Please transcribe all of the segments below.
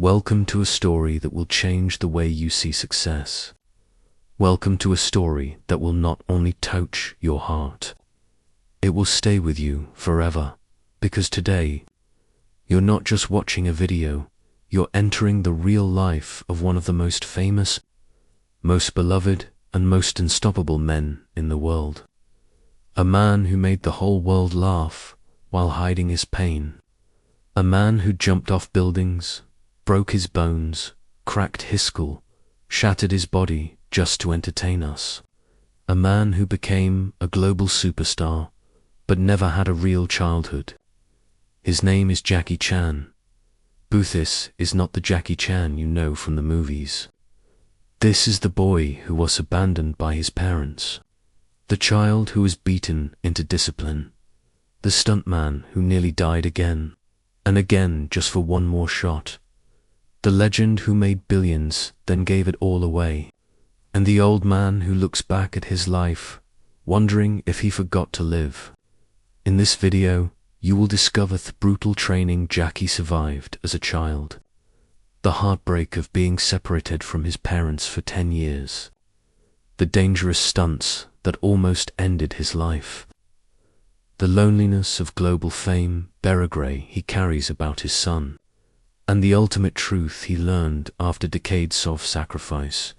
Welcome to a story that will change the way you see success. Welcome to a story that will not only touch your heart, it will stay with you forever. Because today, you're not just watching a video, you're entering the real life of one of the most famous, most beloved, and most unstoppable men in the world. A man who made the whole world laugh while hiding his pain. A man who jumped off buildings, broke his bones, cracked his skull, shattered his body just to entertain us. A man who became a global superstar, but never had a real childhood. His name is Jackie Chan. But this is not the Jackie Chan you know from the movies. This is the boy who was abandoned by his parents. The child who was beaten into discipline. The stuntman who nearly died again and again just for one more shot. The legend who made billions, then gave it all away. And the old man who looks back at his life, wondering if he forgot to live. In this video, you will discover the brutal training Jackie survived as a child. The heartbreak of being separated from his parents for 10 years. The dangerous stunts that almost ended his life. The loneliness of global fame, Biography he carries about his son. And the ultimate truth he learned after decades of sacrifice.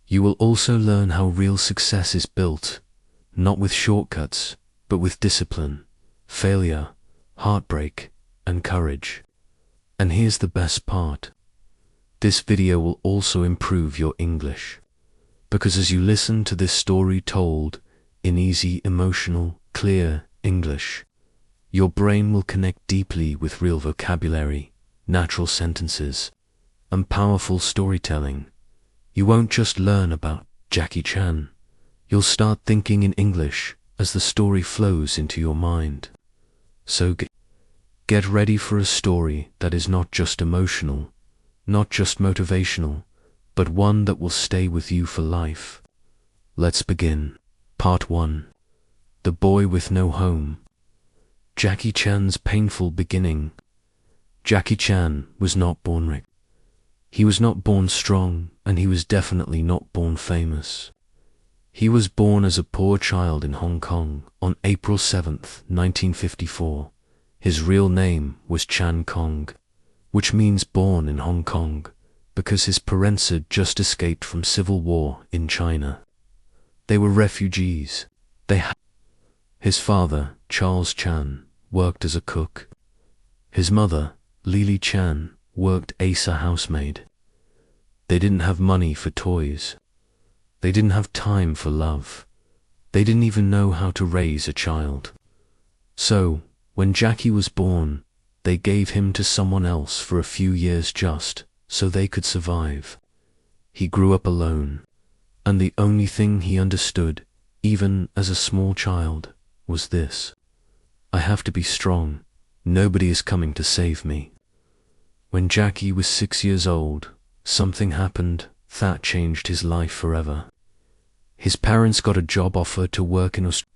You will also learn how real success is built, not with shortcuts, but with discipline, failure, heartbreak, and courage. And here's the best part. This video will also improve your English. Because as you listen to this story told in easy, emotional, clear English, your brain will connect deeply with real vocabulary, natural sentences, and powerful storytelling. You won't just learn about Jackie Chan. You'll start thinking in English as the story flows into your mind. So get ready for a story that is not just emotional, not just motivational, but one that will stay with you for life. Let's begin. Part 1. The Boy with No Home. Jackie Chan's painful beginning. Jackie Chan was not born rich. He was not born strong, and he was definitely not born famous. He was born as a poor child in Hong Kong on April 7th, 1954. His real name was Chan Kong, which means born in Hong Kong, because his parents had just escaped from civil war in China. They were refugees. His father, Charles Chan, worked as a cook. His mother, Lily Chan, worked as a housemaid. They didn't have money for toys. They didn't have time for love. They didn't even know how to raise a child. So, when Jackie was born, they gave him to someone else for a few years just so they could survive. He grew up alone, and the only thing he understood, even as a small child, was this: I have to be strong. Nobody is coming to save me. When Jackie was 6 years old, something happened that changed his life forever. His parents got a job offer to work in Australia.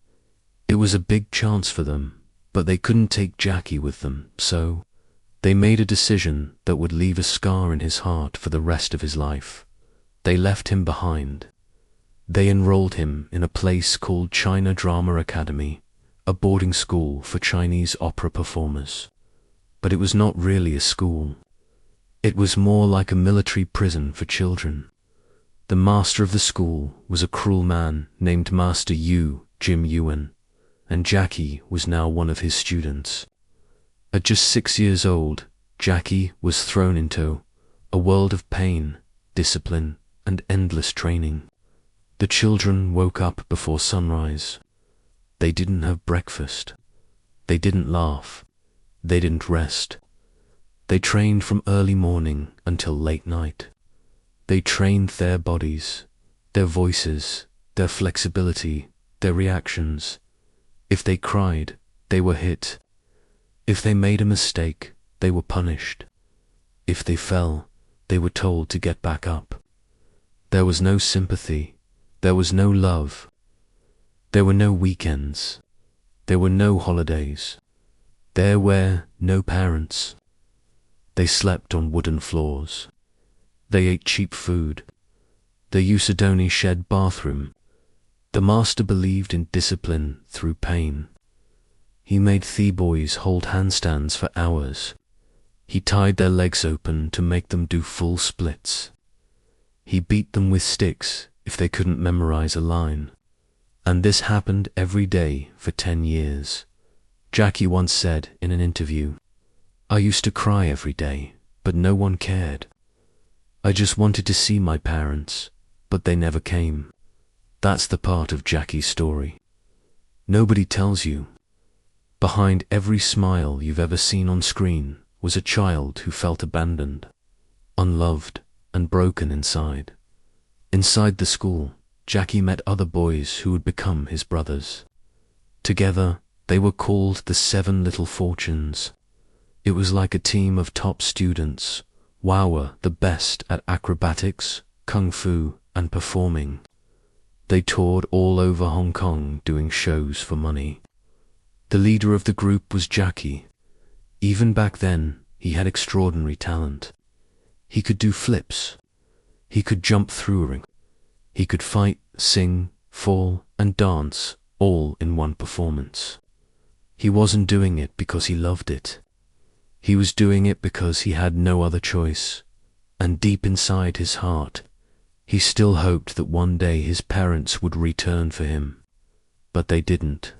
It was a big chance for them, but they couldn't take Jackie with them, so they made a decision that would leave a scar in his heart for the rest of his life. They left him behind. They enrolled him in a place called China Drama Academy, a boarding school for Chinese opera performers. But it was not really a school. It was more like a military prison for children. The master of the school was a cruel man named Master Jim Yuan, and Jackie was now one of his students. At just 6 years old, Jackie was thrown into a world of pain, discipline, and endless training. The children woke up before sunrise. They didn't have breakfast. They didn't laugh. They didn't rest. They trained from early morning until late night. They trained their bodies, their voices, their flexibility, their reactions. If they cried, they were hit. If they made a mistake, they were punished. If they fell, they were told to get back up. There was no sympathy. There was no love. There were no weekends. There were no holidays. There were no parents. They slept on wooden floors. They ate cheap food. They used only shed bathroom. The master believed in discipline through pain. He made boys hold handstands for hours. He tied their legs open to make them do full splits. He beat them with sticks if they couldn't memorize a line. And this happened every day for 10 years. Jackie once said in an interview, "I used to cry every day, but no one cared. I just wanted to see my parents, but they never came." That's the part of Jackie's story nobody tells you. Behind every smile you've ever seen on screen was a child who felt abandoned, unloved, and broken inside. Inside the school, Jackie met other boys who would become his brothers. Together, they were called the 7 Little Fortunes. It was like a team of top students, the best at acrobatics, kung fu, and performing. They toured all over Hong Kong doing shows for money. The leader of the group was Jackie. Even back then, he had extraordinary talent. He could do flips. He could jump through a ring. He could fight, sing, fall, and dance, all in one performance. He wasn't doing it because he loved it. He was doing it because he had no other choice. And deep inside his heart, he still hoped that one day his parents would return for him. But they didn't.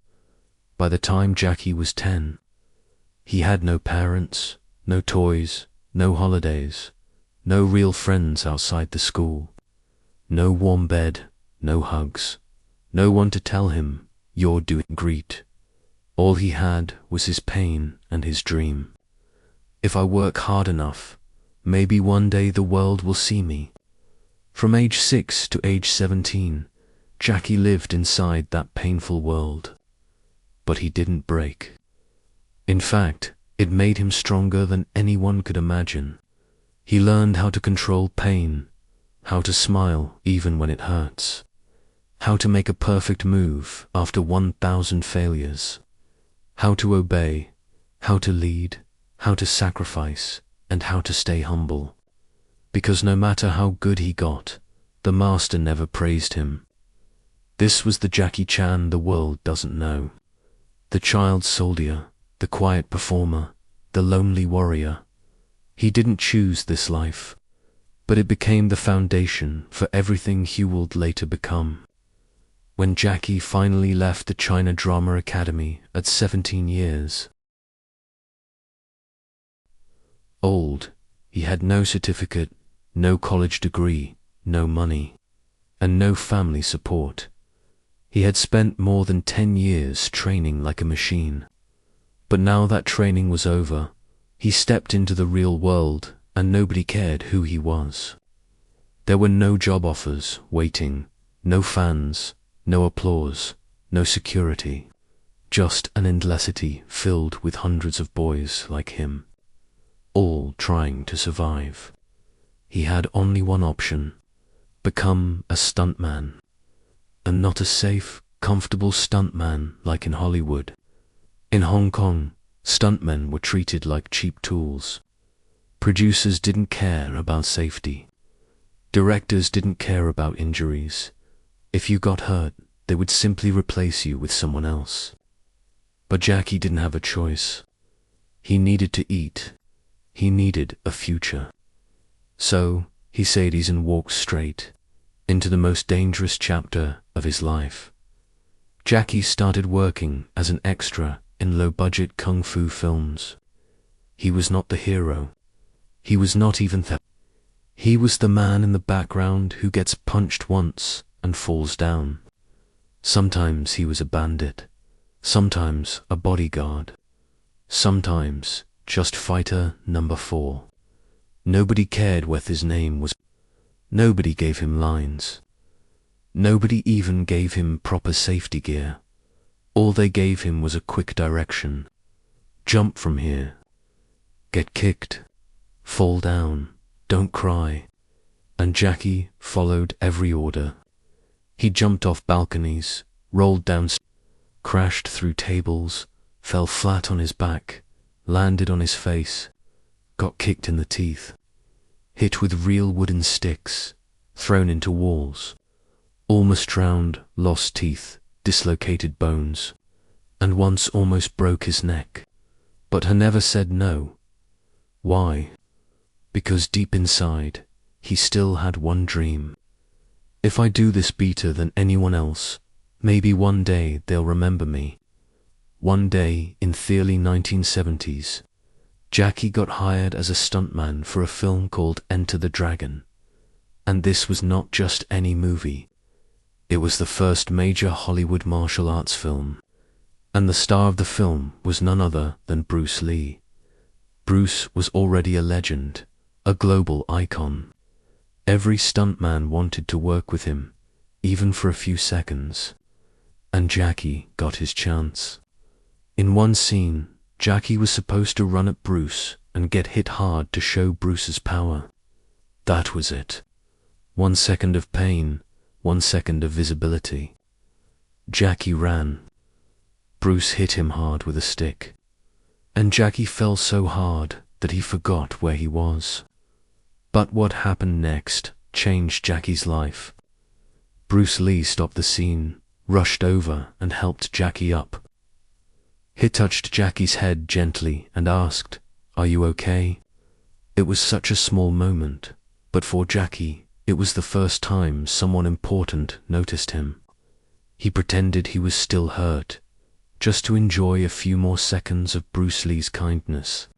By the time Jackie was 10, he had no parents, no toys, no holidays, no real friends outside the school, no warm bed, no hugs, no one to tell him, "You're doing great." All he had was his pain and his dream. If I work hard enough, maybe one day the world will see me. From age 6 to age 17, Jackie lived inside that painful world. But he didn't break. In fact, it made him stronger than anyone could imagine. He learned how to control pain, how to smile even when it hurts, how to make a perfect move after 1,000 failures, how to obey, how to lead, how to sacrifice, and how to stay humble. Because no matter how good he got, the master never praised him. This was the Jackie Chan the world doesn't know. The child soldier, the quiet performer, the lonely warrior. He didn't choose this life, but it became the foundation for everything he would later become. When Jackie finally left the China Drama Academy at 17 years old, he had no certificate, no college degree, no money, and no family support. He had spent more than 10 years training like a machine. But now that training was over, he stepped into the real world and nobody cared who he was. There were no job offers waiting, no fans, no applause, no security, just an endlessity filled with hundreds of boys like him, all trying to survive. He had only one option: become a stuntman. And not a safe, comfortable stuntman like in Hollywood. In Hong Kong, stuntmen were treated like cheap tools. Producers didn't care about safety. Directors didn't care about injuries. If you got hurt, they would simply replace you with someone else. But Jackie didn't have a choice. He needed to eat. He needed a future. So, he said and walked straight into the most dangerous chapter of his life. Jackie started working as an extra in low-budget kung fu films. He was not the hero. He was not even He was the man in the background who gets punched once and falls down. Sometimes he was a bandit, sometimes a bodyguard, sometimes just fighter number 4. Nobody cared what his name was. Nobody gave him lines. Nobody even gave him proper safety gear. All they gave him was a quick direction. Jump from here. Get kicked. Fall down. Don't cry. And Jackie followed every order. He jumped off balconies, rolled down, crashed through tables, fell flat on his back, landed on his face, got kicked in the teeth, hit with real wooden sticks, thrown into walls, almost drowned, lost teeth, dislocated bones, and once almost broke his neck. But he never said no. Why? Because deep inside, he still had one dream. If I do this better than anyone else, maybe one day they'll remember me. One day in the early 1970s, Jackie got hired as a stuntman for a film called Enter the Dragon. And this was not just any movie. It was the first major Hollywood martial arts film. And the star of the film was none other than Bruce Lee. Bruce was already a legend, a global icon. Every stuntman wanted to work with him, even for a few seconds. And Jackie got his chance. In one scene, Jackie was supposed to run at Bruce and get hit hard to show Bruce's power. That was it. 1 second of pain, 1 second of visibility. Jackie ran. Bruce hit him hard with a stick. And Jackie fell so hard that he forgot where he was. But what happened next changed Jackie's life. Bruce Lee stopped the scene, rushed over and helped Jackie up. He touched Jackie's head gently and asked, "Are you okay?" It was such a small moment, but for Jackie, it was the first time someone important noticed him. He pretended he was still hurt, just to enjoy a few more seconds of Bruce Lee's kindness.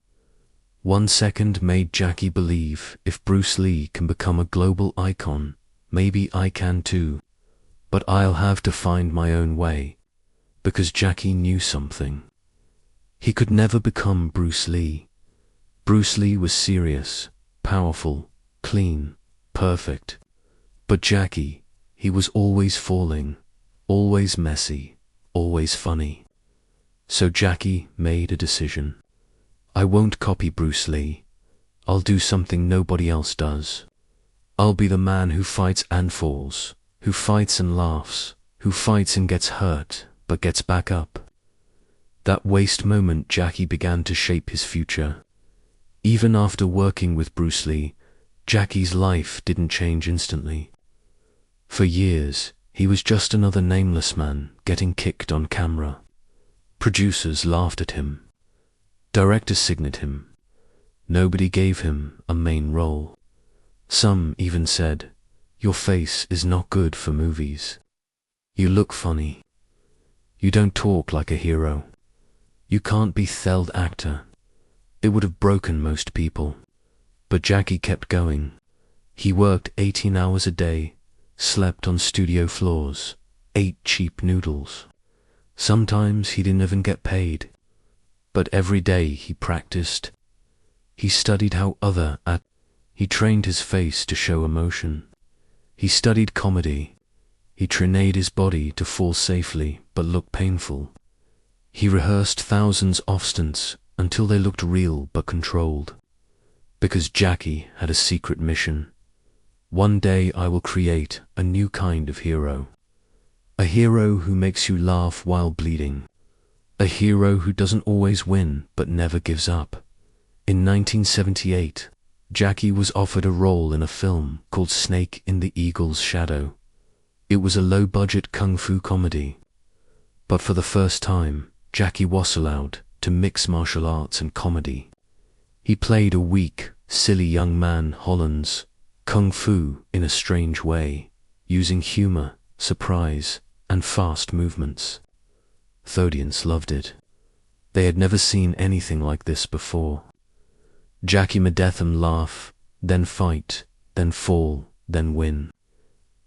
1 second made Jackie believe if Bruce Lee can become a global icon, maybe I can too. But I'll have to find my own way, because Jackie knew something. He could never become Bruce Lee. Bruce Lee was serious, powerful, clean, perfect. But Jackie, he was always falling, always messy, always funny. So Jackie made a decision. I won't copy Bruce Lee. I'll do something nobody else does. I'll be the man who fights and falls, who fights and laughs, who fights and gets hurt, but gets back up. That waste moment Jackie began to shape his future. Even after working with Bruce Lee, Jackie's life didn't change instantly. For years, he was just another nameless man getting kicked on camera. Producers laughed at him. Directors signed him. Nobody gave him a main role. Some even said, "Your face is not good for movies. You look funny. You don't talk like a hero. You can't be theld actor." It would have broken most people. But Jackie kept going. He worked 18 hours a day, slept on studio floors, ate cheap noodles. Sometimes he didn't even get paid. But every day he practiced. He studied how other act. He trained his face to show emotion. He studied comedy. He trained his body to fall safely but look painful. He rehearsed thousands of stunts until they looked real but controlled. Because Jackie had a secret mission. One day I will create a new kind of hero. A hero who makes you laugh while bleeding. A hero who doesn't always win but never gives up. In 1978, Jackie was offered a role in a film called Snake in the Eagle's Shadow. It was a low-budget kung fu comedy. But for the first time, Jackie was allowed to mix martial arts and comedy. He played a weak, silly young man Holland's kung fu in a strange way, using humor, surprise, and fast movements. The audience loved it. They had never seen anything like this before. Jackie made them laugh, then fight, then fall, then win.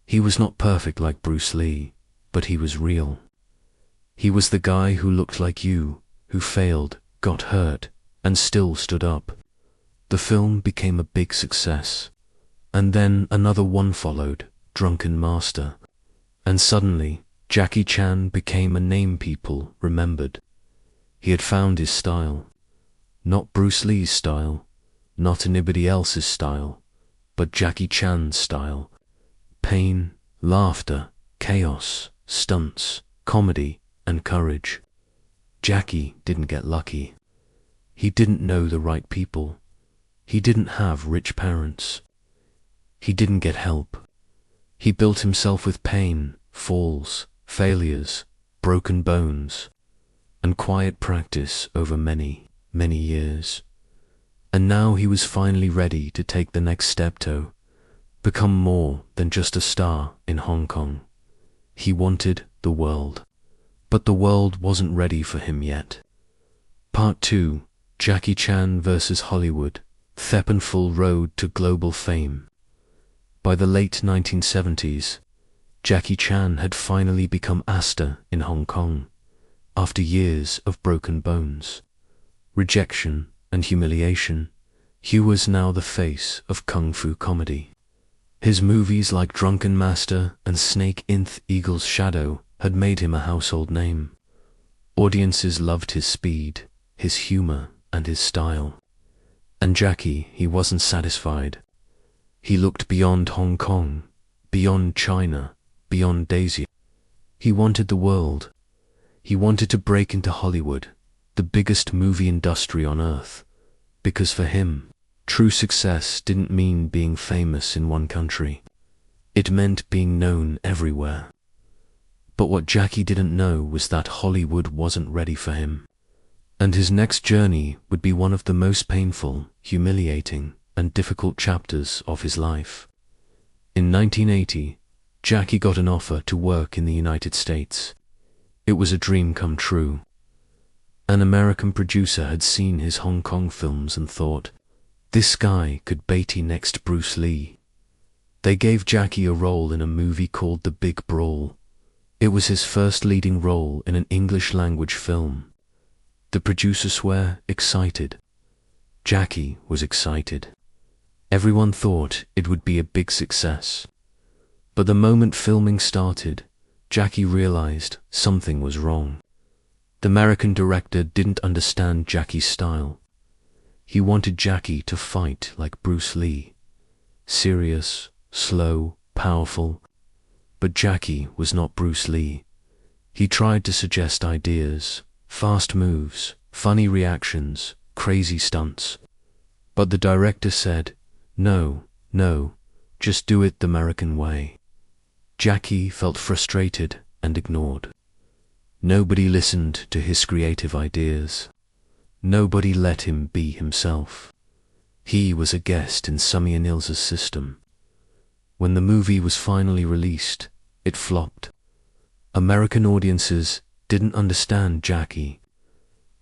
He was not perfect like Bruce Lee, but he was real. He was the guy who looked like you, who failed, got hurt, and still stood up. The film became a big success. And then another one followed, Drunken Master. And suddenly, Jackie Chan became a name people remembered. He had found his style. Not Bruce Lee's style, not anybody else's style, but Jackie Chan's style. Pain, laughter, chaos, stunts, comedy, and courage. Jackie didn't get lucky. He didn't know the right people. He didn't have rich parents. He didn't get help. He built himself with pain, falls, failures, broken bones, and quiet practice over many, many years. And now he was finally ready to take the next step to become more than just a star in Hong Kong. He wanted the world, but the world wasn't ready for him yet. Part 2, Jackie Chan vs. Hollywood, Steppenwolf Road to Global Fame. By the late 1970s, Jackie Chan had finally become a star in Hong Kong, after years of broken bones, rejection and humiliation. He was now the face of kung fu comedy. His movies like Drunken Master and Snake in the Eagle's Shadow had made him a household name. Audiences loved his speed, his humor, and his style. And Jackie, he wasn't satisfied. He looked beyond Hong Kong, beyond China, beyond Asia. He wanted the world. He wanted to break into Hollywood, the biggest movie industry on earth, because for him, true success didn't mean being famous in one country. It meant being known everywhere. But what Jackie didn't know was that Hollywood wasn't ready for him. And his next journey would be one of the most painful, humiliating, and difficult chapters of his life. In 1980, Jackie got an offer to work in the United States. It was a dream come true. An American producer had seen his Hong Kong films and thought, this guy could be next Bruce Lee. They gave Jackie a role in a movie called The Big Brawl. It was his first leading role in an English-language film. The producers were excited. Jackie was excited. Everyone thought it would be a big success. But the moment filming started, Jackie realized something was wrong. The American director didn't understand Jackie's style. He wanted Jackie to fight like Bruce Lee. Serious, slow, powerful. But Jackie was not Bruce Lee. He tried to suggest ideas, fast moves, funny reactions, crazy stunts. But the director said, no, just do it the American way. Jackie felt frustrated and ignored. Nobody listened to his creative ideas. Nobody let him be himself. He was a guest in Sami and Ilza's system. When the movie was finally released, it flopped. American audiences didn't understand Jackie.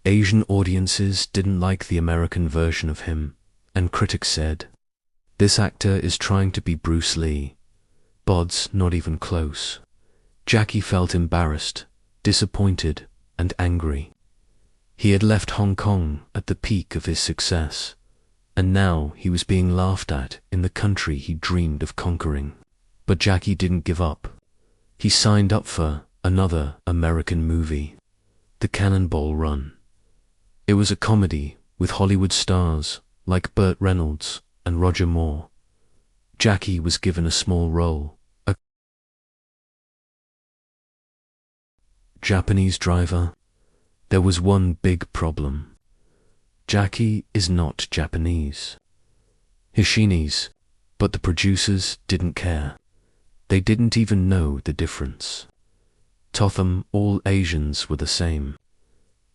Asian audiences didn't like the American version of him, and critics said, this actor is trying to be Bruce Lee. Bod's not even close. Jackie felt embarrassed, disappointed, and angry. He had left Hong Kong at the peak of his success, and now he was being laughed at in the country he dreamed of conquering. But Jackie didn't give up. He signed up for another American movie, The Cannonball Run. It was a comedy with Hollywood stars like Burt Reynolds and Roger Moore. Jackie was given a small role, a Japanese driver. There was one big problem. Jackie is not Japanese. He's Chinese, but the producers didn't care. They didn't even know the difference. To them, all Asians were the same.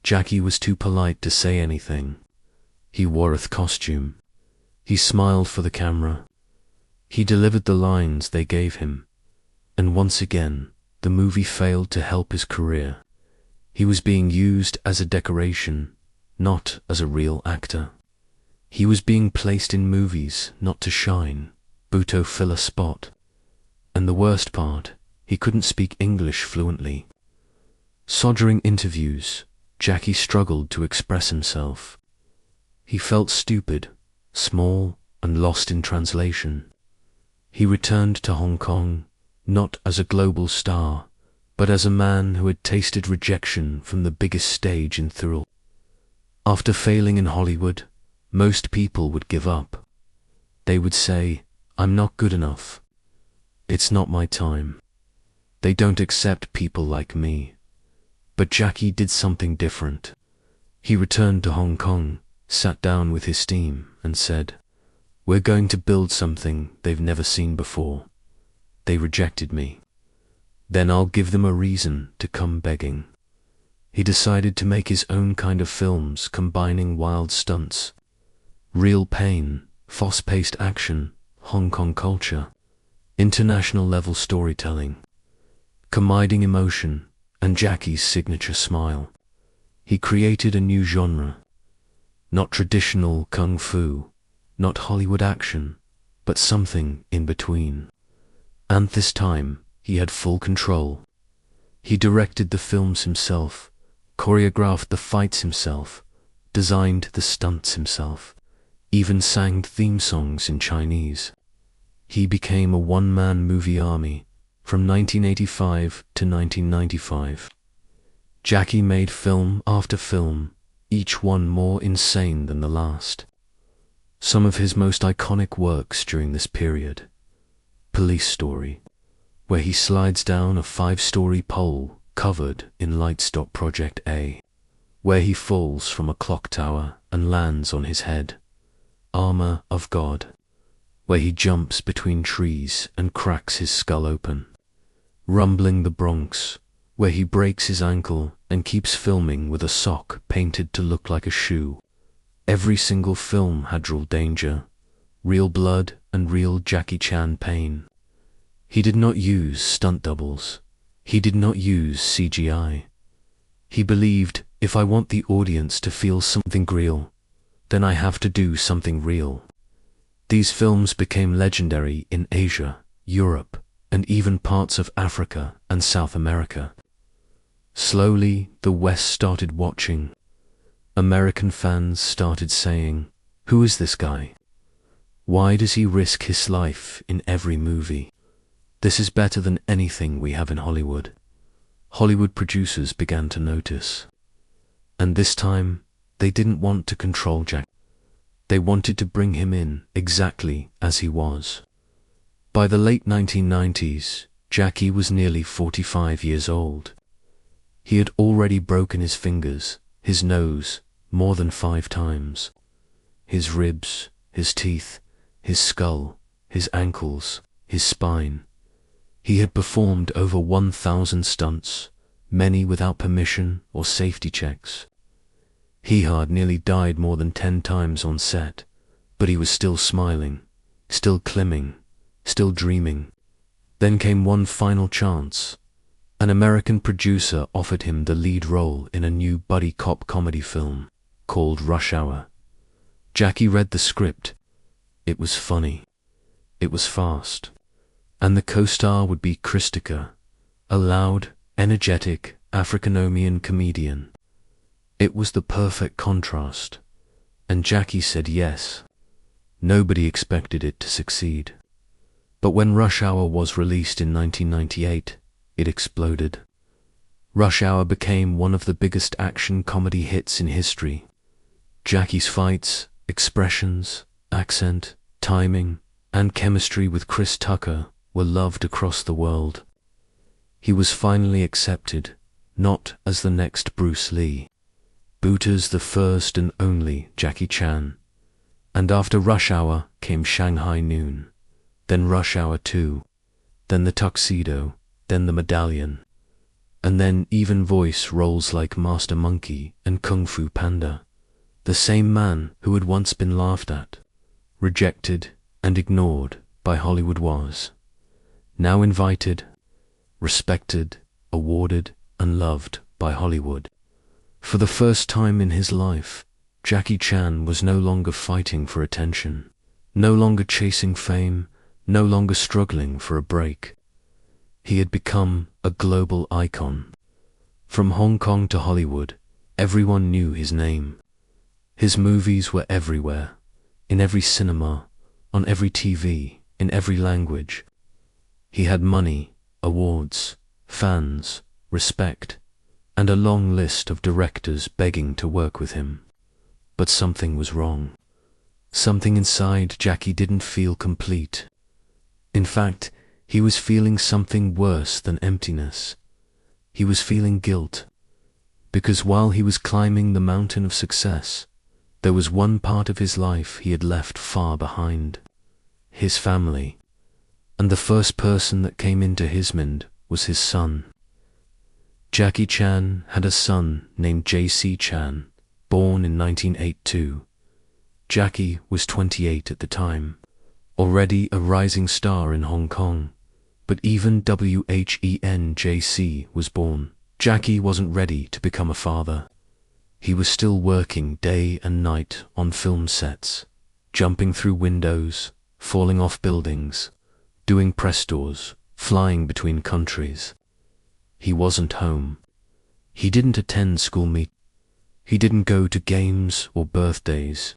Jackie was too polite to say anything. He wore a costume. He smiled for the camera. He delivered the lines they gave him. And once again, the movie failed to help his career. He was being used as a decoration, not as a real actor. He was being placed in movies not to shine, but to fill a spot. And the worst part, he couldn't speak English fluently. So during interviews, Jackie struggled to express himself. He felt stupid, small, and lost in translation. He returned to Hong Kong, not as a global star, but as a man who had tasted rejection from the biggest stage in Thurl. After failing in Hollywood, most people would give up. They would say, I'm not good enough. It's not my time. They don't accept people like me. But Jackie did something different. He returned to Hong Kong, sat down with his team, and said, We're going to build something they've never seen before. They rejected me. Then I'll give them a reason to come begging. He decided to make his own kind of films, combining wild stunts, real pain, fast-paced action, Hong Kong culture, international level storytelling, combining emotion and Jackie's signature smile. He created a new genre, not traditional kung fu, not Hollywood action, but something in between. And this time, he had full control. He directed the films himself, choreographed the fights himself, designed the stunts himself, even sang theme songs in Chinese. He became a one-man movie army from 1985 to 1995. Jackie made film after film, each one more insane than the last. Some of his most iconic works during this period: Police Story, where he slides down a 5-story pole covered in Lightstop Project A, where he falls from a clock tower and lands on his head. Armor of God, where he jumps between trees and cracks his skull open. Rumbling the Bronx, where he breaks his ankle and keeps filming with a sock painted to look like a shoe. Every single film had real danger, real blood, and real Jackie Chan pain. He did not use stunt doubles. He did not use CGI. He believed, if I want the audience to feel something real, then I have to do something real. These films became legendary in Asia, Europe, and even parts of Africa and South America. Slowly, the West started watching. American fans started saying, "Who is this guy? Why does he risk his life in every movie? This is better than anything we have in Hollywood." Hollywood producers began to notice. And this time, they didn't want to control Jack. They wanted to bring him in exactly as he was. By the late 1990s, Jackie was nearly 45 years old. He had already broken his fingers, his nose, more than 5 times. His ribs, his teeth, his skull, his ankles, his spine. He had performed over 1,000 stunts, many without permission or safety checks. He had nearly died more than 10 times on set, but he was still smiling, still climbing, still dreaming. Then came one final chance. An American producer offered him the lead role in a new buddy cop comedy film called Rush Hour. Jackie read the script. It was funny. It was fast. And the co-star would be Chris Tucker, a loud, energetic African-American comedian. It was the perfect contrast, and Jackie said yes. Nobody expected it to succeed. But when Rush Hour was released in 1998, it exploded. Rush Hour became one of the biggest action comedy hits in history. Jackie's fights, expressions, accent, timing, and chemistry with Chris Tucker were loved across the world. He was finally accepted, not as the next Bruce Lee, but as the first and only Jackie Chan. And after Rush Hour came Shanghai Noon, then Rush Hour 2, then The Tuxedo, then The Medallion, and then even voice roles like Master Monkey and Kung Fu Panda. The same man who had once been laughed at, rejected, and ignored by Hollywood was now invited, respected, awarded, and loved by Hollywood. For the first time in his life, Jackie Chan was no longer fighting for attention, no longer chasing fame, no longer struggling for a break. He had become a global icon. From Hong Kong to Hollywood, everyone knew his name. His movies were everywhere, in every cinema, on every TV, in every language. He had money, awards, fans, respect, and a long list of directors begging to work with him. But something was wrong. Something inside Jackie didn't feel complete. In fact, he was feeling something worse than emptiness. He was feeling guilt. Because while he was climbing the mountain of success, There was one part of his life he had left far behind: his family. And the first person that came into his mind was his son. Jackie Chan had a son named J.C. Chan, born in 1982. Jackie was 28 at the time, already a rising star in Hong Kong. But even when J.C. was born, Jackie wasn't ready to become a father. He was still working day and night on film sets, jumping through windows, falling off buildings, doing press tours, flying between countries. He wasn't home. He didn't attend school meet. He didn't go to games or birthdays.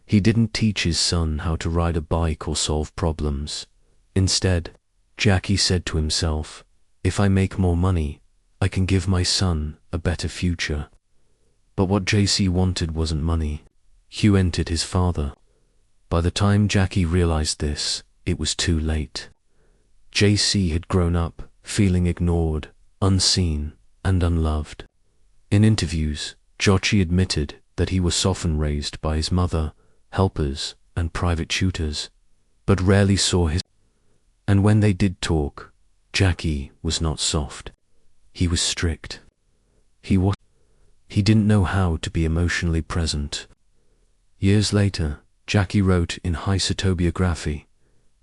He didn't teach his son how to ride a bike or solve problems. Instead, Jackie said to himself, "If I make more money, I can give my son a better future." But what JC wanted wasn't money. Hugh entered his father. By the time Jackie realized this, it was too late. JC had grown up, feeling ignored, unseen, and unloved. In interviews, Jochi admitted that he was often raised by his mother, helpers, and private tutors, but rarely saw his. And when they did talk, Jackie was not soft. He was strict. He didn't know how to be emotionally present. Years later, Jackie wrote in his Biography,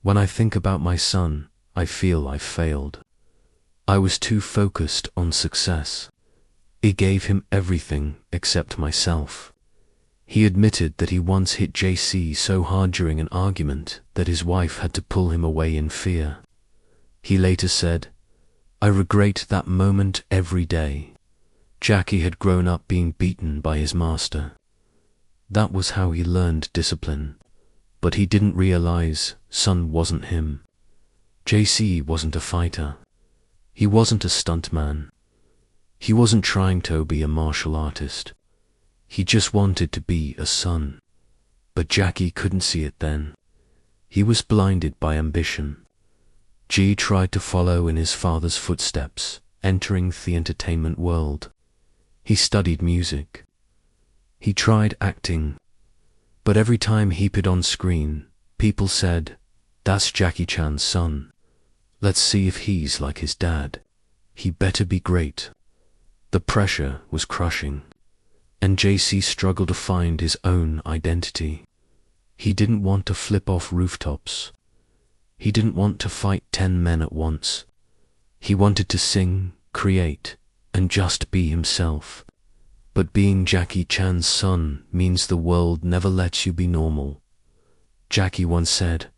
"When I think about my son, I feel I've failed. I was too focused on success. It gave him everything except myself." He admitted that he once hit JC so hard during an argument that his wife had to pull him away in fear. He later said, "I regret that moment every day." Jackie had grown up being beaten by his master. That was how he learned discipline. But he didn't realize son wasn't him. JC wasn't a fighter. He wasn't a stuntman. He wasn't trying to be a martial artist. He just wanted to be a son. But Jackie couldn't see it then. He was blinded by ambition. G tried to follow in his father's footsteps, entering the entertainment world. He studied music. He tried acting. But every time he appeared on screen, people said, "That's Jackie Chan's son. Let's see if he's like his dad. He better be great." The pressure was crushing, and JC struggled to find his own identity. He didn't want to flip off rooftops. He didn't want to fight 10 men at once. He wanted to sing, create, and just be himself. But being Jackie Chan's son means the world never lets you be normal. Jackie once said,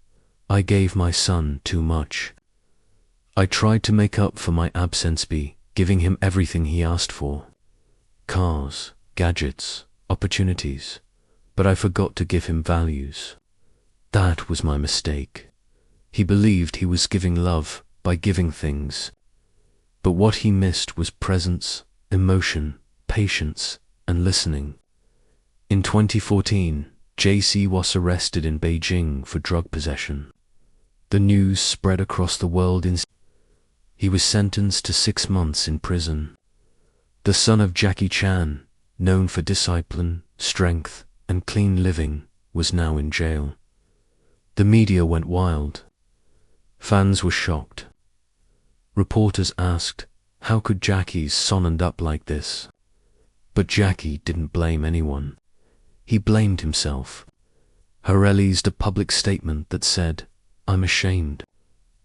"I gave my son too much. I tried to make up for my absence by giving him everything he asked for. Cars, gadgets, opportunities, but I forgot to give him values. That was my mistake." He believed he was giving love by giving things. But what he missed was presence, emotion, patience, and listening. In 2014, JC was arrested in Beijing for drug possession. The news spread across the world. He was sentenced to 6 months in prison. The son of Jackie Chan, known for discipline, strength, and clean living, was now in jail. The media went wild. Fans were shocked. Reporters asked, how could Jackie's son end up like this? But Jackie didn't blame anyone. He blamed himself. He released a public statement that said, "I'm ashamed.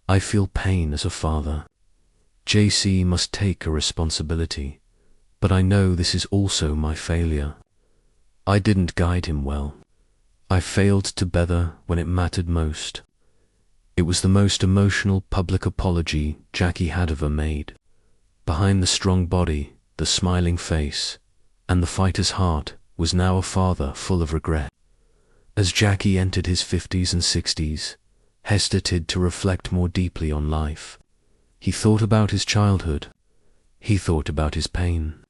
I feel pain as a father. JC must take a responsibility, but I know this is also my failure. I didn't guide him well. I failed to better when it mattered most." It was the most emotional public apology Jackie had ever made. Behind the strong body, the smiling face, and the fighter's heart was now a father full of regret. As Jackie entered his 50s and 60s, hesitated to reflect more deeply on life. He thought about his childhood. He thought about his pain.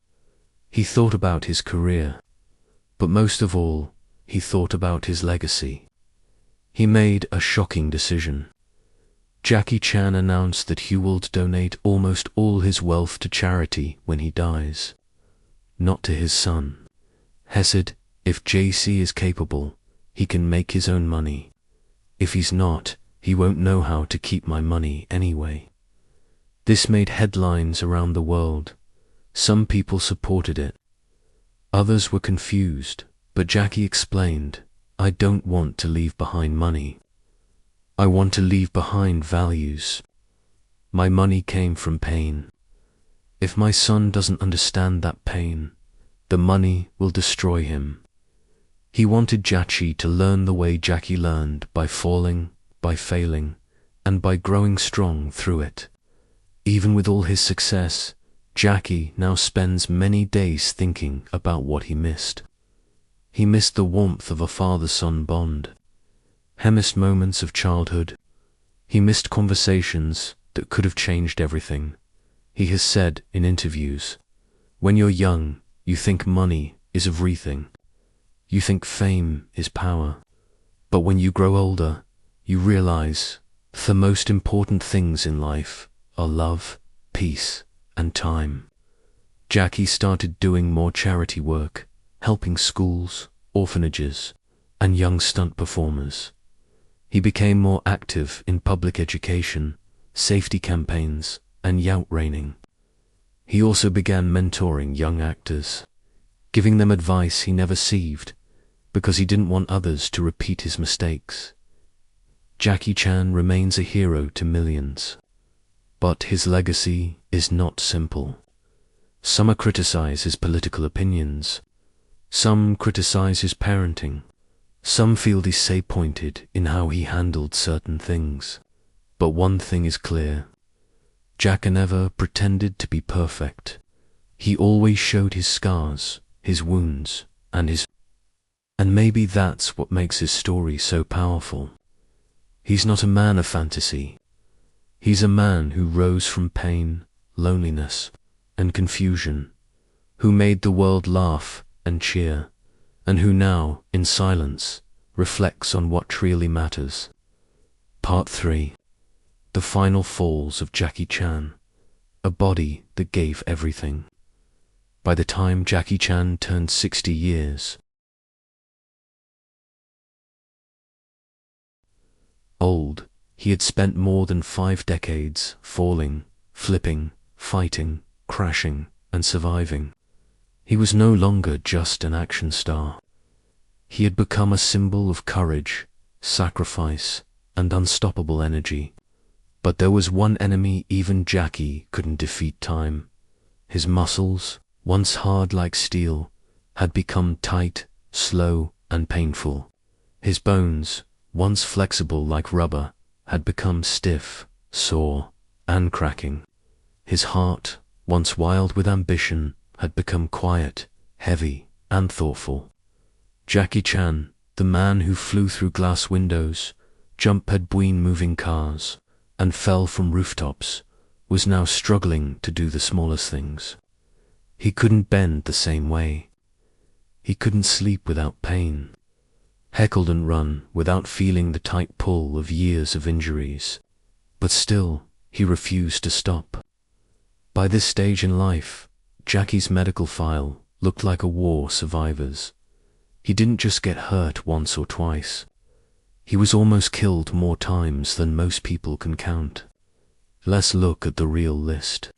He thought about his career. But most of all, he thought about his legacy. He made a shocking decision. Jackie Chan announced that he will donate almost all his wealth to charity when he dies. Not to his son. He said If JC is capable, he can make his own money. If he's not, he won't know how to keep my money anyway. This made headlines around the world. Some people supported it. Others were confused, but Jackie explained, "I don't want to leave behind money. I want to leave behind values. My money came from pain. If my son doesn't understand that pain, the money will destroy him." He wanted Jackie to learn the way Jackie learned, by falling, by failing, and by growing strong through it. Even with all his success, Jackie now spends many days thinking about what he missed. He missed the warmth of a father-son bond. He missed moments of childhood. He missed conversations that could have changed everything. He has said in interviews, "When you're young, you think money is everything. You think fame is power. But when you grow older, you realize the most important things in life are love, peace, and time." Jackie started doing more charity work, helping schools, orphanages, and young stunt performers. He became more active in public education, safety campaigns, and yacht training. He also began mentoring young actors, giving them advice he never received, because he didn't want others to repeat his mistakes. Jackie Chan remains a hero to millions, but his legacy is not simple. Some criticize his political opinions. Some criticize his parenting. Some feel disappointed in how he handled certain things. But one thing is clear. Jackie never pretended to be perfect. He always showed his scars, his wounds, and maybe that's what makes his story so powerful. He's not a man of fantasy. He's a man who rose from pain, loneliness, and confusion, who made the world laugh and cheer, and who now, in silence, reflects on what really matters. Part 3. The Final Falls of Jackie Chan, a body that gave everything. By the time Jackie Chan turned 60 years old, he had spent more than 5 decades falling, flipping, fighting, crashing, and surviving. He was no longer just an action star. He had become a symbol of courage, sacrifice, and unstoppable energy. But there was one enemy even Jackie couldn't defeat: time. His muscles, once hard like steel, had become tight, slow, and painful. His bones, once flexible like rubber, had become stiff, sore, and cracking. His heart, once wild with ambition, had become quiet, heavy, and thoughtful. Jackie Chan, the man who flew through glass windows, jumped between moving cars, and fell from rooftops, was now struggling to do the smallest things. He couldn't bend the same way. He couldn't sleep without pain. He couldn't run without feeling the tight pull of years of injuries. But still, he refused to stop. By this stage in life, Jackie's medical file looked like a war survivor's. He didn't just get hurt once or twice. He was almost killed more times than most people can count. Let's look at the real list.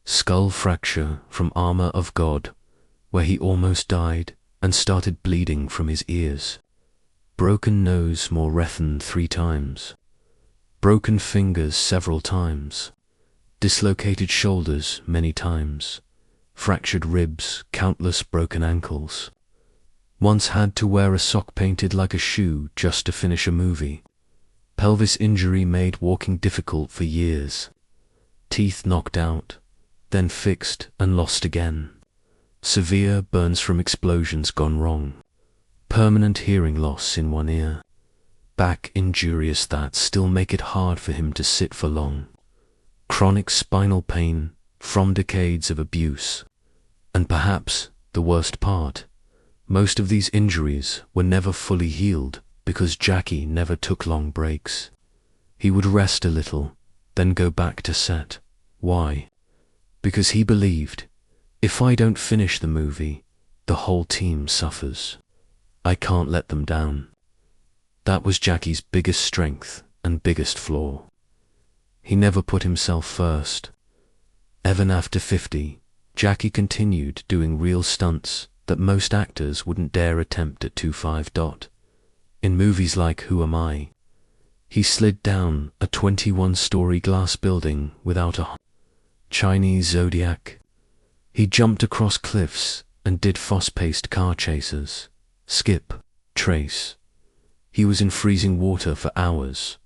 Skull fracture from Armor of God, where he almost died and started bleeding from his ears. Broken nose more than 3 times. Broken fingers several times. Dislocated shoulders many times. Fractured ribs, countless broken ankles. Once had to wear a sock painted like a shoe just to finish a movie. Pelvis injury made walking difficult for years. Teeth knocked out, then fixed and lost again. Severe burns from explosions gone wrong. Permanent hearing loss in one ear. Back injuries that still make it hard for him to sit for long. Chronic spinal pain from decades of abuse. And perhaps the worst part, most of these injuries were never fully healed because Jackie never took long breaks. He would rest a little, then go back to set. Why? Because he believed, if I don't finish the movie, the whole team suffers. I can't let them down. That was Jackie's biggest strength and biggest flaw. He never put himself first. Even after 50, Jackie continued doing real stunts that most actors wouldn't dare attempt at 25. In movies like Who Am I? He slid down a 21-story glass building without a Chinese Zodiac. He jumped across cliffs and did fast-paced car chases. Skip, Trace. He was in freezing water for hours.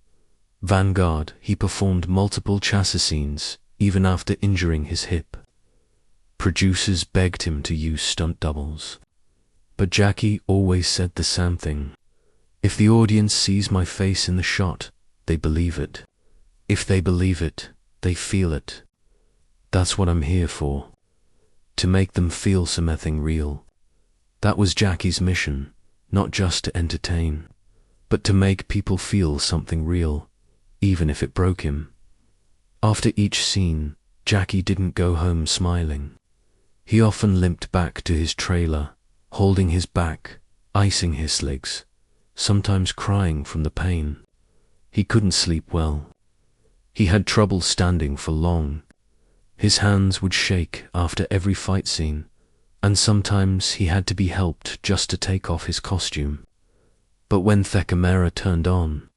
Vanguard, he performed multiple chase scenes even after injuring his hip. Producers begged him to use stunt doubles. But Jackie always said the same thing. If the audience sees my face in the shot, they believe it. If they believe it, they feel it. That's what I'm here for. To make them feel something real. That was Jackie's mission, not just to entertain, but to make people feel something real, even if it broke him. After each scene, Jackie didn't go home smiling. He often limped back to his trailer, holding his back, icing his legs, sometimes crying from the pain. He couldn't sleep well. He had trouble standing for long. His hands would shake after every fight scene, and sometimes he had to be helped just to take off his costume. But when the camera turned on,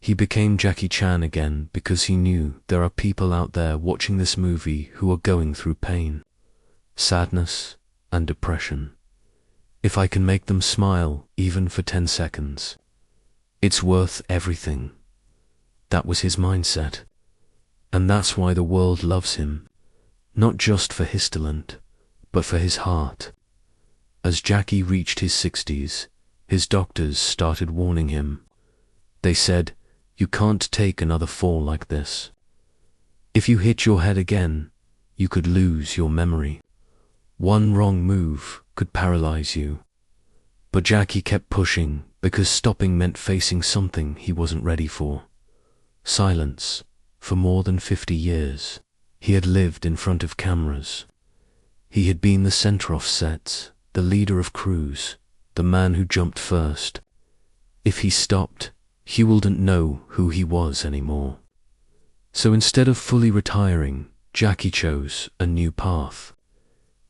he became Jackie Chan again because he knew there are people out there watching this movie who are going through pain, sadness, and depression. If I can make them smile even for 10 seconds, it's worth everything. That was his mindset. And that's why the world loves him, not just for his talent, but for his heart. As Jackie reached his 60s, his doctors started warning him. They said, "You can't take another fall like this. If you hit your head again, you could lose your memory. One wrong move could paralyze you." But Jackie kept pushing because stopping meant facing something he wasn't ready for. Silence. For more than 50 years, he had lived in front of cameras. He had been the center of sets, the leader of crews, the man who jumped first. If he stopped, he wouldn't know who he was anymore. So instead of fully retiring, Jackie chose a new path.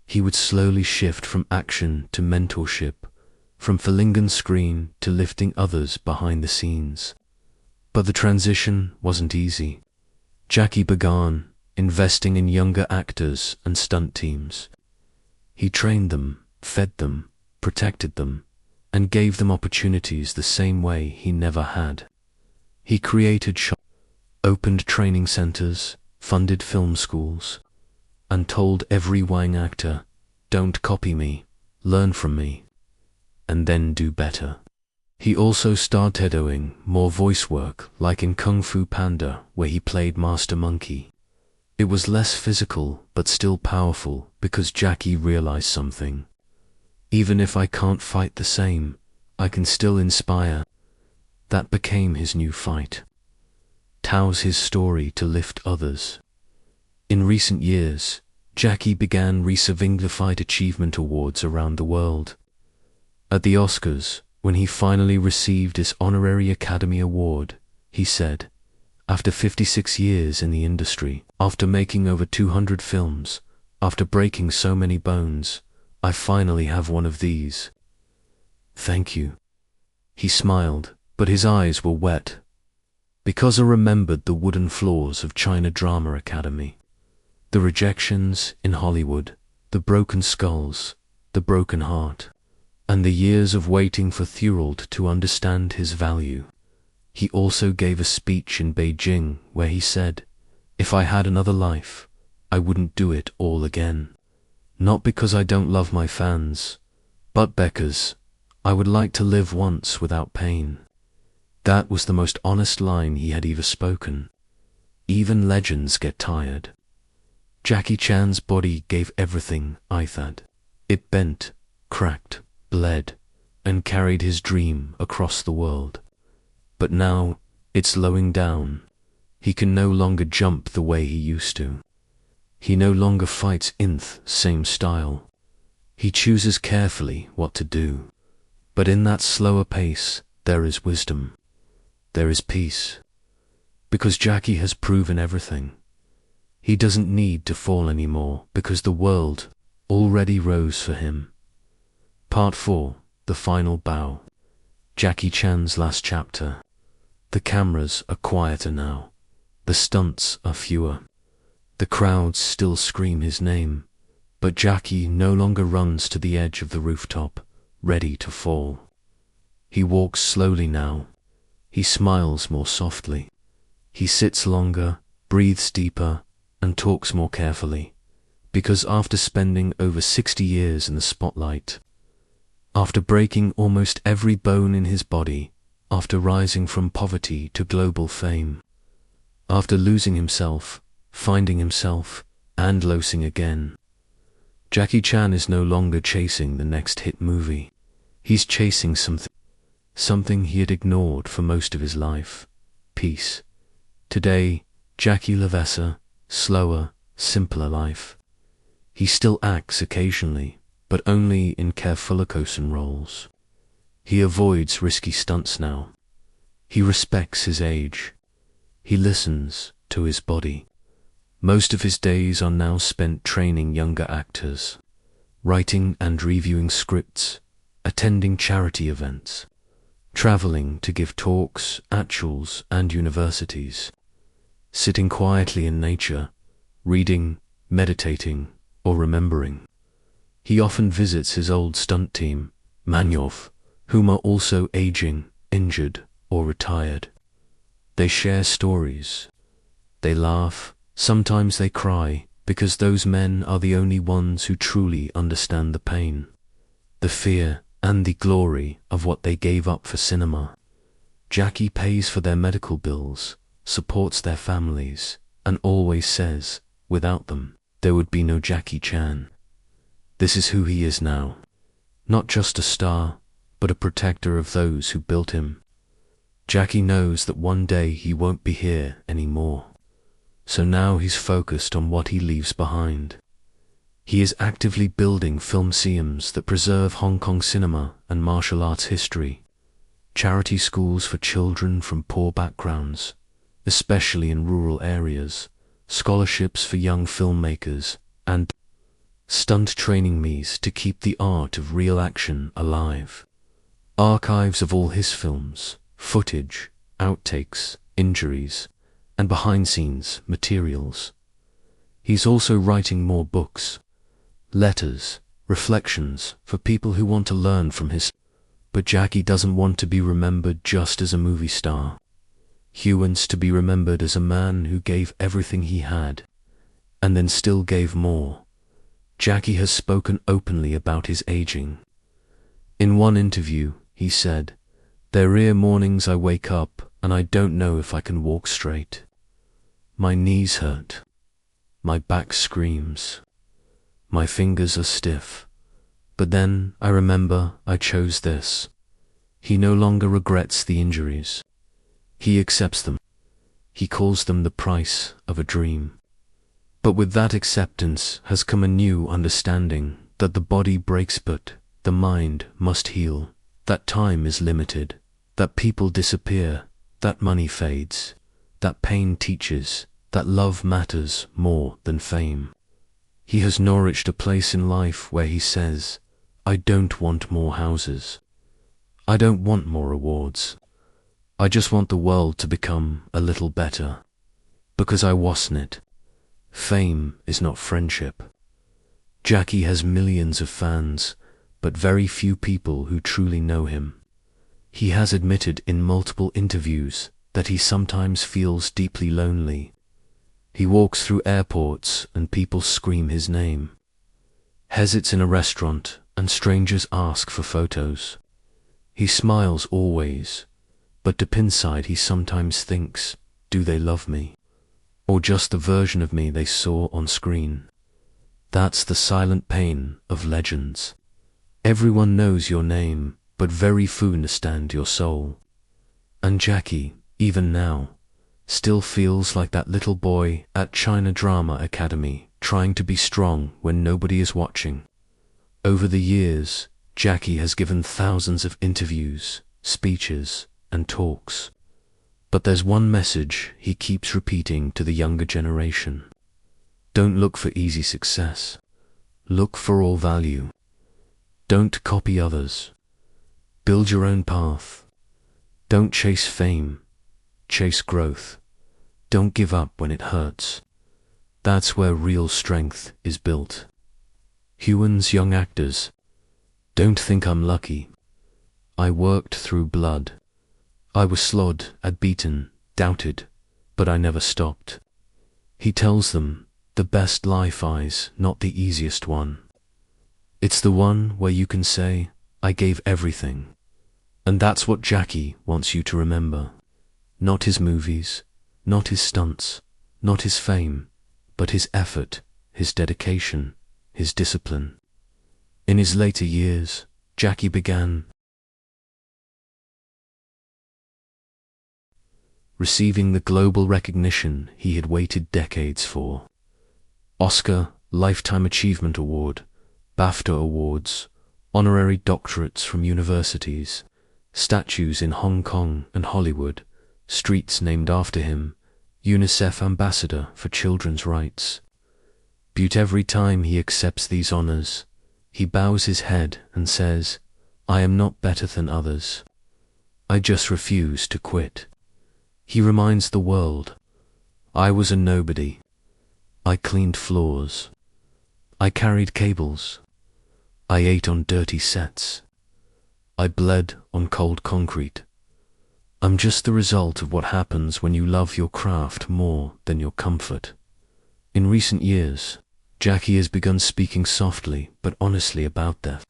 He would slowly shift from action to mentorship, from filling on screen to lifting others behind the scenes. But the transition wasn't easy. Jackie began investing in younger actors and stunt teams. He trained them, fed them, protected them, and gave them opportunities the same way he never had. He created shops, opened training centers, funded film schools, and told every young actor, "Don't copy me, learn from me, and then do better." He also started doing more voice work, like in Kung Fu Panda, where he played Master Monkey. It was less physical, but still powerful, because Jackie realized something. Even if I can't fight the same, I can still inspire. That became his new fight. Tells his story to lift others. In recent years, Jackie began receiving Dignified Achievement Awards around the world. At the Oscars, when he finally received his honorary Academy Award, he said, "After 56 years in the industry, after making over 200 films, after breaking so many bones, I finally have one of these. Thank you." He smiled, but his eyes were wet, because I remembered the wooden floors of China Drama Academy, the rejections in Hollywood, the broken skulls, the broken heart, and the years of waiting for Thorold to understand his value. He also gave a speech in Beijing where he said, "If I had another life, I wouldn't do it all again. Not because I don't love my fans, but because I would like to live once without pain." That was the most honest line he had ever spoken. Even legends get tired. Jackie Chan's body gave everything, I thought. It bent, cracked, bled, and carried his dream across the world. But now, it's slowing down. He can no longer jump the way he used to. He no longer fights in the same style. He chooses carefully what to do. But in that slower pace, there is wisdom. There is peace. Because Jackie has proven everything. He doesn't need to fall anymore because the world already rose for him. Part 4, The Final Bow. Jackie Chan's last chapter. The cameras are quieter now. The stunts are fewer. The crowds still scream his name, but Jackie no longer runs to the edge of the rooftop, ready to fall. He walks slowly now. He smiles more softly. He sits longer, breathes deeper, and talks more carefully, because after spending over 60 years in the spotlight, after breaking almost every bone in his body, after rising from poverty to global fame, after losing himself, finding himself, and losing again, Jackie Chan is no longer chasing the next hit movie. He's chasing something he had ignored for most of his life: peace. Today, Jackie lives a slower, simpler life. He still acts occasionally, but only in careful roles. He avoids risky stunts now. He respects his age. He listens to his body. Most of his days are now spent training younger actors, writing and reviewing scripts, attending charity events, traveling to give talks at schools and universities, sitting quietly in nature, reading, meditating, or remembering. He often visits his old stunt team, Manyof, whom are also aging, injured, or retired. They share stories. They laugh. Sometimes they cry, because those men are the only ones who truly understand the pain, the fear, and the glory of what they gave up for cinema. Jackie pays for their medical bills, supports their families, and always says, without them, there would be no Jackie Chan. This is who he is now. Not just a star, but a protector of those who built him. Jackie knows that one day he won't be here anymore. So now he's focused on what he leaves behind. He is actively building film museums that preserve Hong Kong cinema and martial arts history, charity schools for children from poor backgrounds, especially in rural areas, scholarships for young filmmakers, and stunt training me's to keep the art of real action alive. Archives of all his films, footage, outtakes, injuries, and behind-scenes materials. He's also writing more books, letters, reflections for people who want to learn from his. But Jackie doesn't want to be remembered just as a movie star. He wants to be remembered as a man who gave everything he had, and then still gave more. Jackie has spoken openly about his aging. In one interview, he said, "There are mornings I wake up and I don't know if I can walk straight. My knees hurt. My back screams. My fingers are stiff. But then I remember I chose this." He no longer regrets the injuries. He accepts them. He calls them the price of a dream. But with that acceptance has come a new understanding that the body breaks but the mind must heal, that time is limited, that people disappear, that money fades, that pain teaches, that love matters more than fame. He has nourished a place in life where he says, "I don't want more houses. I don't want more awards. I just want the world to become a little better. Because I wasn't it. Fame is not friendship." Jackie has millions of fans, but very few people who truly know him. He has admitted in multiple interviews that he sometimes feels deeply lonely. He walks through airports and people scream his name. Hesitates in a restaurant and strangers ask for photos. He smiles always, but deep inside he sometimes thinks, do they love me? Or just the version of me they saw on screen? That's the silent pain of legends. Everyone knows your name, but very few understand your soul. And Jackie, even now, still feels like that little boy at China Drama Academy, trying to be strong when nobody is watching. Over the years, Jackie has given thousands of interviews, speeches, and talks. But there's one message he keeps repeating to the younger generation. Don't look for easy success. Look for all value. Don't copy others. Build your own path. Don't chase fame. Chase growth. Don't give up when it hurts. That's where real strength is built. Huon's young actors. Don't think I'm lucky. I worked through blood. I was slod, I'd beaten, doubted, but I never stopped. He tells them, the best life is not the easiest one. It's the one where you can say, I gave everything. And that's what Jackie wants you to remember. Not his movies, not his stunts, not his fame, but his effort, his dedication, his discipline. In his later years, Jackie began receiving the global recognition he had waited decades for. Oscar, Lifetime Achievement Award, BAFTA Awards, honorary doctorates from universities, statues in Hong Kong and Hollywood, streets named after him, UNICEF Ambassador for Children's Rights. But every time he accepts these honors, he bows his head and says, I am not better than others. I just refuse to quit. He reminds the world, I was a nobody. I cleaned floors. I carried cables. I ate on dirty sets. I bled on cold concrete. I'm just the result of what happens when you love your craft more than your comfort. In recent years, Jackie has begun speaking softly but honestly about death.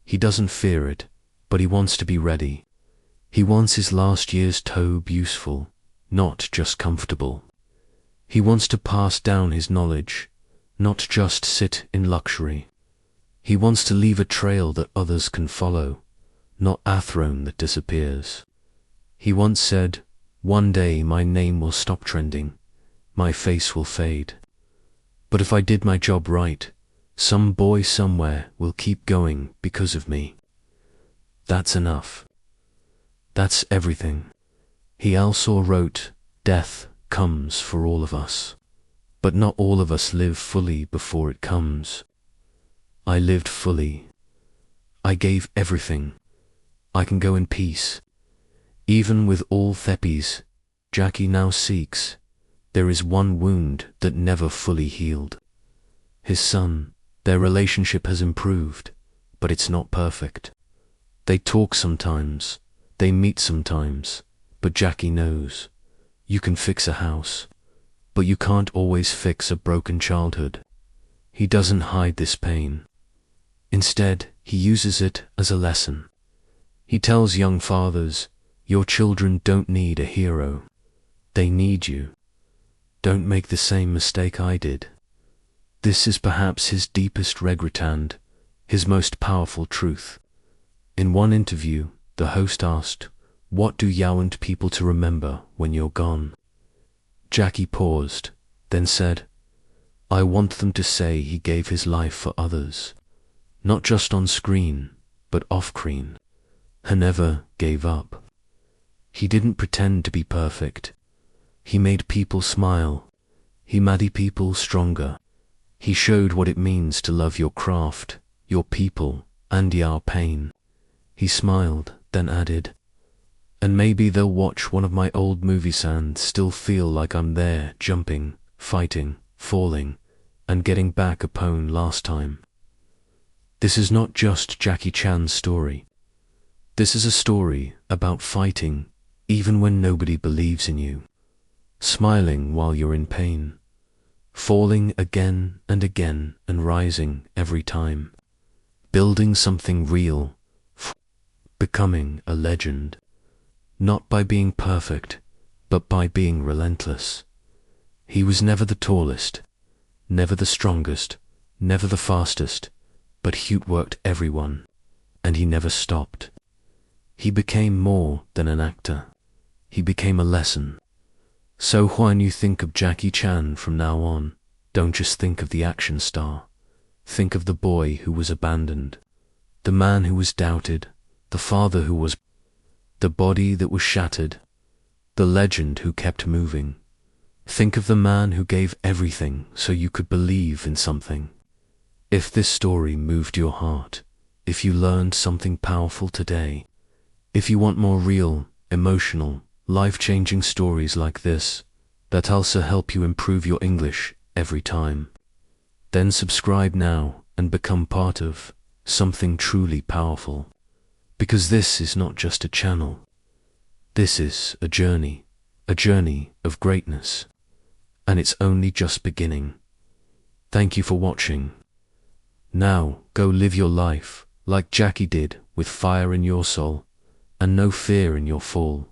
He doesn't fear it, but he wants to be ready. He wants his last years to be useful, not just comfortable. He wants to pass down his knowledge, not just sit in luxury. He wants to leave a trail that others can follow, not a throne that disappears. He once said, one day my name will stop trending, my face will fade. But if I did my job right, some boy somewhere will keep going because of me. That's enough. That's everything. He also wrote, death comes for all of us, but not all of us live fully before it comes. I lived fully. I gave everything. I can go in peace. Even with all therapies Jackie now seeks, there is one wound that never fully healed. His son, their relationship has improved, but it's not perfect. They talk sometimes, they meet sometimes, but Jackie knows. You can fix a house, but you can't always fix a broken childhood. He doesn't hide this pain. Instead, he uses it as a lesson. He tells young fathers, your children don't need a hero. They need you. Don't make the same mistake I did. This is perhaps his deepest regret and his most powerful truth. In one interview, the host asked, what do you want people to remember when you're gone? Jackie paused, then said, I want them to say he gave his life for others, not just on screen, but off-screen. He never gave up. He didn't pretend to be perfect. He made people smile. He made people stronger. He showed what it means to love your craft, your people, and your pain. He smiled, then added, and maybe they'll watch one of my old movies and still feel like I'm there, jumping, fighting, falling, and getting back upon last time. This is not just Jackie Chan's story. This is a story about fighting, even when nobody believes in you, smiling while you're in pain, falling again and again and rising every time, building something real, becoming a legend, not by being perfect, but by being relentless. He was never the tallest, never the strongest, never the fastest, but he outworked everyone, and he never stopped. He became more than an actor. He became a lesson. So when you think of Jackie Chan from now on, don't just think of the action star. Think of the boy who was abandoned, The man who was doubted, the father who was, the body that was shattered, the legend who kept moving. Think of the man who gave everything so you could believe in something. If this story moved your heart, if you learned something powerful today, if you want more real, emotional, life-changing stories like this, that also help you improve your English every time, then subscribe now and become part of something truly powerful. Because this is not just a channel. This is a journey of greatness. And it's only just beginning. Thank you for watching. Now, go live your life like Jackie did, with fire in your soul and no fear in your fall.